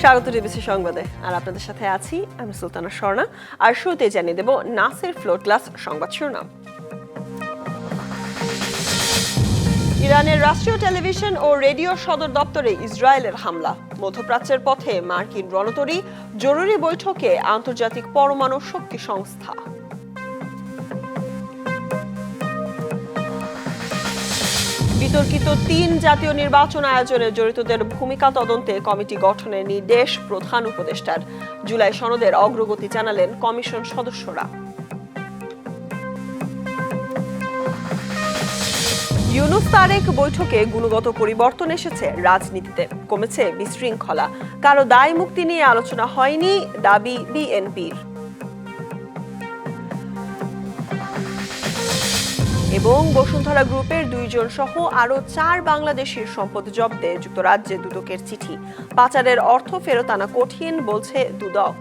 স্বাগত ডিবিসি সংবাদে। আর আপনাদের সাথে আছি আমি সুলতানা স্বর্ণা। আর শুরুতে জানিয়ে দেব নাসের ফ্লোর ক্লাস সংবাদ শিরোনাম। ইরানের রাষ্ট্রীয় টেলিভিশন ও রেডিও সদর দপ্তরে ইসরায়েলের হামলা, মধ্যপ্রাচ্যের পথে মার্কিন রণতরী, জরুরি বৈঠকে আন্তর্জাতিক পরমাণু শক্তি সংস্থা। বিতর্কিত ৩ জাতীয় নির্বাচন আয়োজনে জড়িতদের ভূমিকা তদন্তে কমিটি গঠনের নির্দেশ প্রধান উপদেষ্টার। জুলাই সনদের অগ্রগতি জানালেন কমিশন সদস্যরা। ইউনুস তারেক বৈঠকে গুণগত পরিবর্তন এসেছে রাজনীতিতে, কমেছে বিশৃঙ্খলা, কারো দায় মুক্তি নিয়ে আলোচনা হয়নি, দাবি বিএনপির। এবং বসুন্ধরা গ্রুপের 2 জন সহ আরো 4 বাংলাদেশির সম্পদ জব্দে যুক্তরাজ্যে দুদকের চিঠি। পাচারের অর্থ ফেরত আনা কঠিন বলছে দুদক।